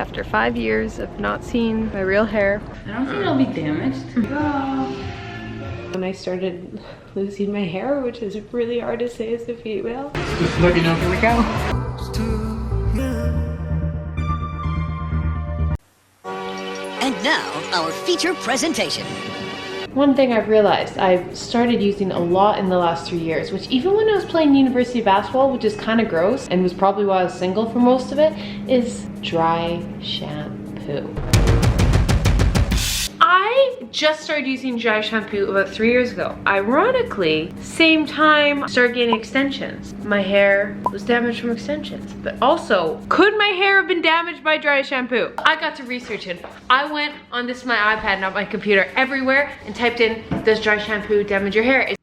after 5 years of not seeing my real hair. I don't think it'll be damaged. When I started losing my hair, which is really hard to say as a female. Just let me know. Here we go. And now, our feature presentation. One thing I've realized, I've started using a lot in the last 3 years, which even when I was playing university basketball, which is kind of gross, and was probably why I was single for most of it, is dry shampoo. I just started using dry shampoo about 3 years ago. Ironically, same time I started getting extensions. My hair was damaged from extensions, but also, could my hair have been damaged by dry shampoo? I got to research it. I went on my iPad, not my computer, everywhere and typed in, does dry shampoo damage your hair?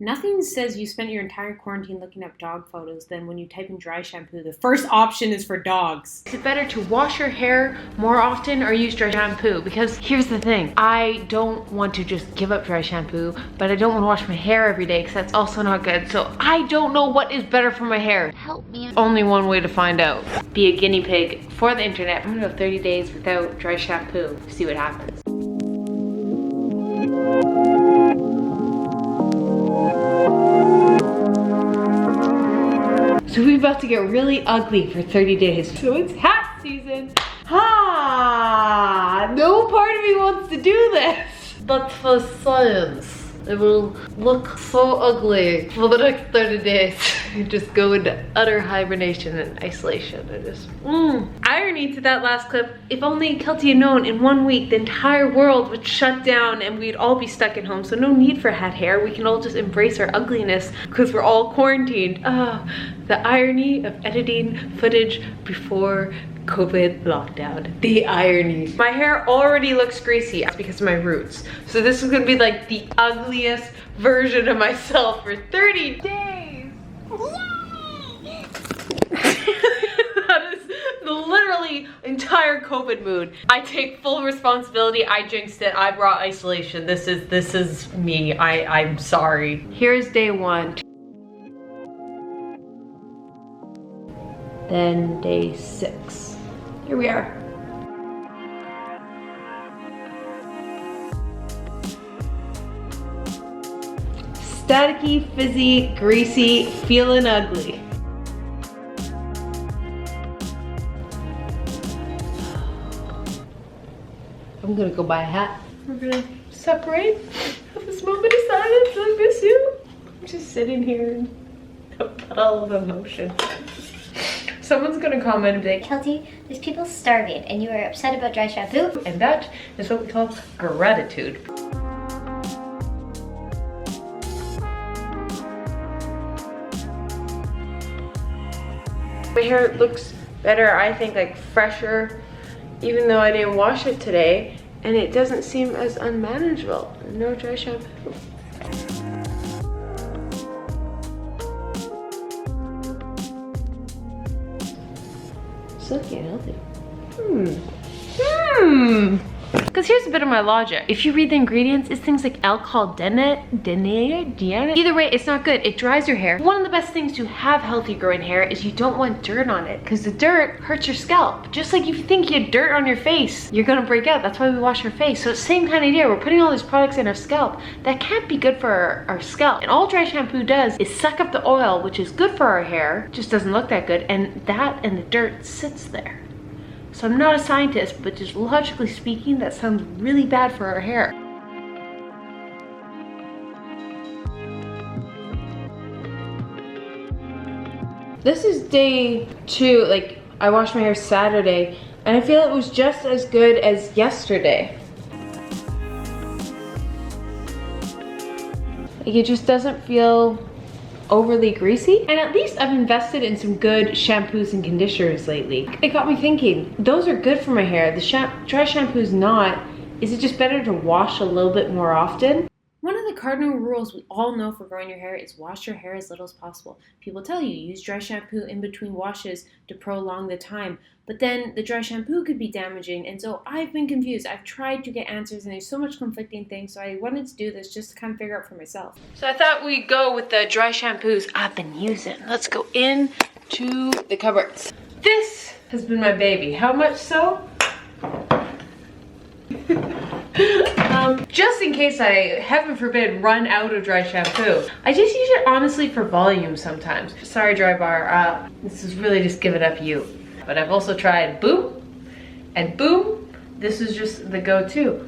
Nothing says you spent your entire quarantine looking up dog photos than when you type in dry shampoo, the first option is for dogs. Is it better to wash your hair more often or use dry shampoo? Because here's the thing, I don't want to just give up dry shampoo, but I don't want to wash my hair every day because that's also not good. So I don't know what is better for my hair. Help me. Only one way to find out. Be a guinea pig for the internet. I'm gonna go 30 days without dry shampoo, see what happens. So we're about to get really ugly for 30 days. So it's hat season. No part of me wants to do this. But for science, it will look so ugly for the next 30 days. Just go into utter hibernation and isolation. I just, Irony to that last clip, if only Keltie had known in 1 week the entire world would shut down and we'd all be stuck at home. So no need for hat hair. We can all just embrace our ugliness because we're all quarantined. The irony of editing footage before COVID lockdown. The irony. My hair already looks greasy because of my roots. So this is gonna be like the ugliest version of myself for 30 days. Yay! That is the literally entire COVID mood. I take full responsibility. I jinxed it. I brought isolation. This is me. I'm sorry. Here's day 1. Then day 6. Here we are. Staticky, fizzy, greasy, feeling ugly. I'm gonna go buy a hat. We're gonna separate, have this moment of silence. I miss you. I'm just sitting here in a puddle of emotion. Someone's gonna comment and be like, Keltie, there's people starving and you are upset about dry shampoo? And that is what we call gratitude. My hair looks better, I think, like fresher, even though I didn't wash it today, and it doesn't seem as unmanageable. No dry shampoo. It's looking healthy. Because here's a bit of my logic. If you read the ingredients, it's things like alcohol denate. Either way, it's not good. It dries your hair. One of the best things to have healthy growing hair is you don't want dirt on it because the dirt hurts your scalp. Just like if you think you have dirt on your face, you're gonna break out. That's why we wash our face. So it's the same kind of idea. We're putting all these products in our scalp that can't be good for our scalp. And all dry shampoo does is suck up the oil, which is good for our hair, just doesn't look that good, and that and the dirt sits there. So I'm not a scientist, but just logically speaking, that sounds really bad for our hair. This is day 2, like I washed my hair Saturday, and I feel it was just as good as yesterday. Like it just doesn't feel overly greasy. And at least I've invested in some good shampoos and conditioners lately. It got me thinking, those are good for my hair. The dry shampoo's not. Is it just better to wash a little bit more often? One of the cardinal rules we all know for growing your hair is wash your hair as little as possible. People tell you use dry shampoo in between washes to prolong the time, but then the dry shampoo could be damaging, and so I've been confused. I've tried to get answers and there's so much conflicting things, so I wanted to do this just to kind of figure out for myself. So I thought we'd go with the dry shampoos I've been using. Let's go into the cupboards. This has been my baby. How much so? Just in case I, heaven forbid, run out of dry shampoo. I just use it honestly for volume sometimes. Sorry, Dry Bar, this is really just give it up you. But I've also tried Boom and Boom. This is just the go-to.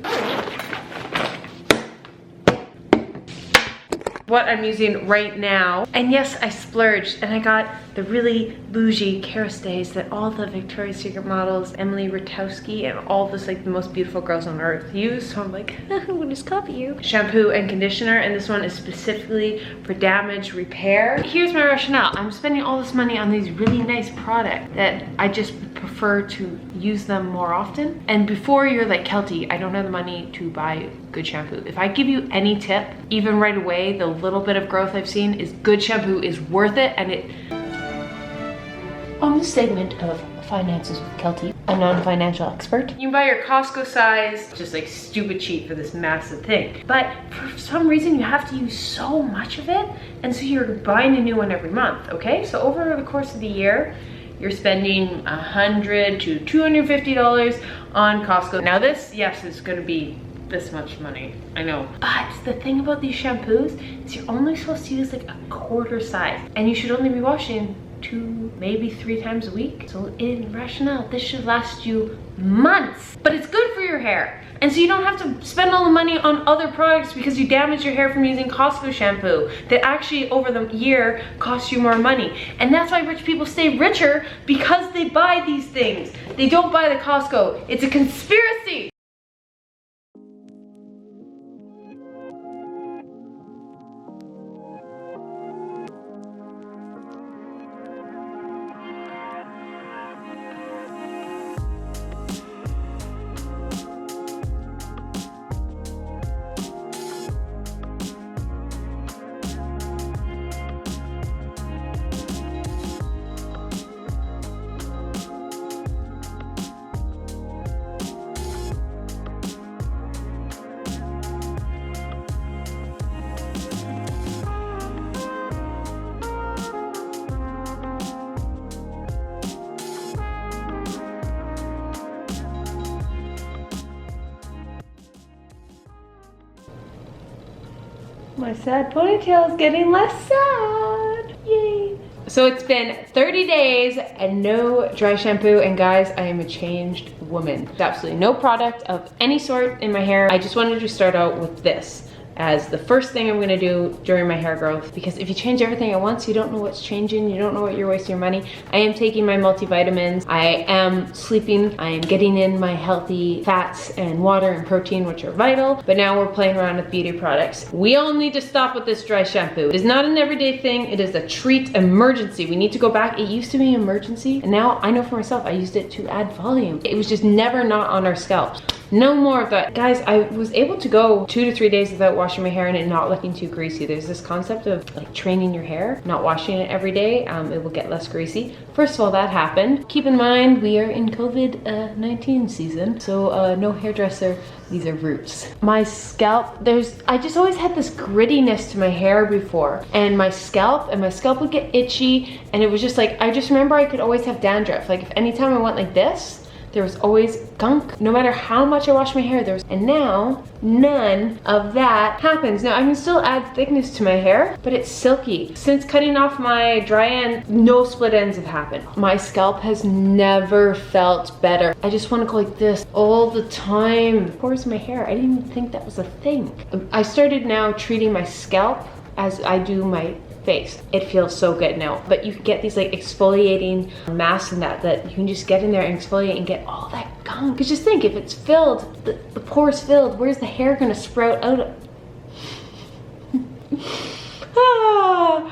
What I'm using right now. And yes, I splurged and I got the really bougie Kerastase that all the Victoria's Secret models, Emily Ratajkowski, and all this like the most beautiful girls on earth use. So I'm like, I'm gonna just copy you. Shampoo and conditioner, and this one is specifically for damage repair. Here's my rationale. I'm spending all this money on these really nice products that I just prefer to use them more often. And before you're like, Keltie, I don't have the money to buy good shampoo. If I give you any tip, even right away, the little bit of growth I've seen is good shampoo is worth it. And it... On this segment of Finances with Keltie, a non-financial expert, you can buy your Costco size, just like stupid cheap for this massive thing. But for some reason you have to use so much of it, and so you're buying a new one every month, okay? So over the course of the year, you're spending $100 to $250 on Costco. Now this, yes, is gonna be this much money, I know. But the thing about these shampoos is you're only supposed to use like a quarter size, and you should only be washing 2, maybe 3 times a week. So in rationale, this should last you months, but it's good for your hair. And so you don't have to spend all the money on other products because you damage your hair from using Costco shampoo that actually over the year costs you more money. And that's why rich people stay richer, because they buy these things. They don't buy the Costco. It's a conspiracy. My sad ponytail is getting less sad. Yay. So it's been 30 days and no dry shampoo, and guys, I am a changed woman. There's absolutely no product of any sort in my hair. I just wanted to start out with this as the first thing I'm gonna do during my hair growth, because if you change everything at once, you don't know what's changing, you don't know what you're wasting your money. I am taking my multivitamins, I am sleeping, I am getting in my healthy fats and water and protein, which are vital, but now we're playing around with beauty products. We all need to stop with this dry shampoo. It is not an everyday thing, it is a treat emergency. We need to go back. It used to be an emergency, and now I know for myself, I used it to add volume. It was just never not on our scalps. No more of that. Guys, I was able to go 2 to 3 days without washing my hair and it not looking too greasy. There's this concept of like training your hair, not washing it every day. It will get less greasy. First of all, that happened. Keep in mind, we are in COVID-19 season, so no hairdresser. These are roots. My scalp, I just always had this grittiness to my hair before, and my scalp would get itchy, and it was just like, I just remember I could always have dandruff. Like if anytime I went like this, there was always gunk. No matter how much I washed my hair, and now none of that happens. Now I can still add thickness to my hair, but it's silky. Since cutting off my dry end, no split ends have happened. My scalp has never felt better. I just want to go like this all the time. Pores in my hair, I didn't even think that was a thing. I started now treating my scalp as I do my face. It feels so good now. But you can get these like exfoliating masks and that you can just get in there and exfoliate and get all that gunk. Because just think, if it's filled, the pores filled, where's the hair gonna sprout out of?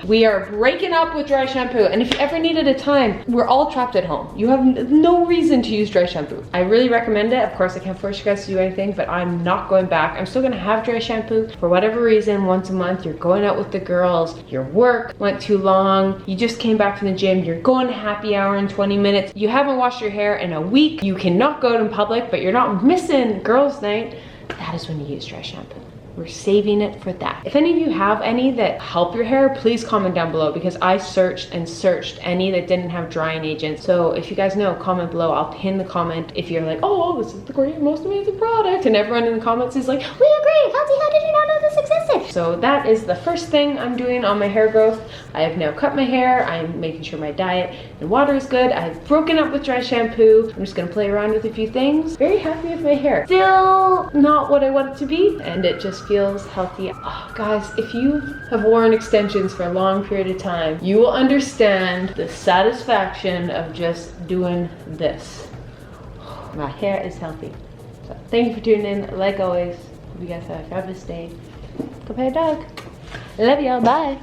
We are breaking up with dry shampoo, and if you ever needed a time, we're all trapped at home. You have no reason to use dry shampoo. I really recommend it. Of course, I can't force you guys to do anything, but I'm not going back. I'm still gonna have dry shampoo for whatever reason. Once a month, you're going out with the girls, your work went too long, you just came back from the gym, you're going to happy hour in 20 minutes, you haven't washed your hair in a week, you cannot go out in public, but you're not missing girls' night. That is when you use dry shampoo. we're saving it for that. If any of you have any that help your hair, please comment down below, because I searched and searched any that didn't have drying agents. So if you guys know, comment below. I'll pin the comment if you're like, oh, this is the great, most amazing product. And everyone in the comments is like, we agree, Keltie, how did you not know this existed? So that is the first thing I'm doing on my hair growth. I have now cut my hair. I'm making sure my diet and water is good. I've broken up with dry shampoo. I'm just gonna play around with a few things. Very happy with my hair. Still not what I want it to be, and it just feels healthy. Oh, guys, if you have worn extensions for a long period of time, you will understand the satisfaction of just doing this. My hair is healthy. So thank you for tuning in. Like always, hope you guys have a fabulous day. Go pet a dog. Love y'all. Bye.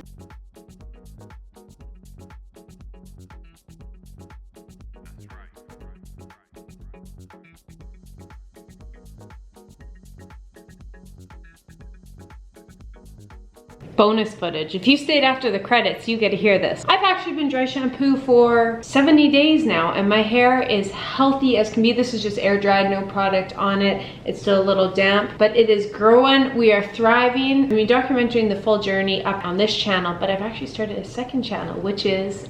Bonus footage. If you stayed after the credits, you get to hear this. I've actually been dry shampoo for 70 days now, and my hair is healthy as can be. This is just air dried, no product on it. It's still a little damp, but it is growing. We are thriving. I'm documenting the full journey up on this channel, but I've actually started a second channel, which is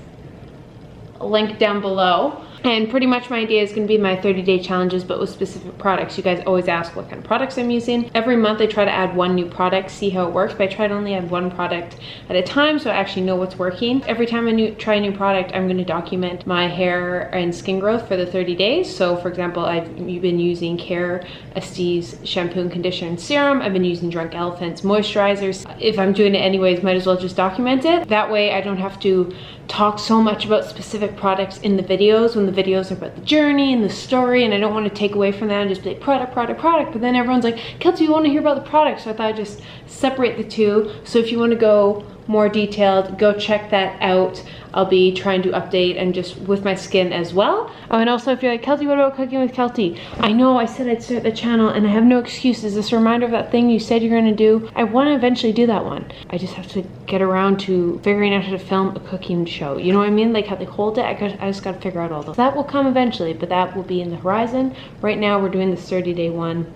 linked down below. And pretty much my idea is going to be my 30-day challenges, but with specific products. You guys always ask what kind of products I'm using. Every month I try to add one new product, see how it works, but I try to only add one product at a time so I actually know what's working. Every time I try a new product, I'm going to document my hair and skin growth for the 30 days. So for example, I've been using Care Estee's shampoo and conditioner and serum. I've been using Drunk Elephant's moisturizers. If I'm doing it anyways, might as well just document it. That way I don't have to talk so much about specific products in the videos when the videos are about the journey and the story, and I don't want to take away from that and just be like product, but then everyone's like, Keltie, you want to hear about the product, so I thought I'd just separate the two. So if you want to go more detailed, go check that out. I'll be trying to update and just with my skin as well. Oh, and also if you're like, Keltie, what about cooking with Keltie? I know I said I'd start the channel and I have no excuses. This reminder of that thing you said you're gonna do. I want to eventually do that one. I just have to get around to figuring out how to film a cooking show. You know what I mean? Like how they hold it. I just gotta figure out all those. That will come eventually, but that will be in the horizon. Right now we're doing this 30-day one.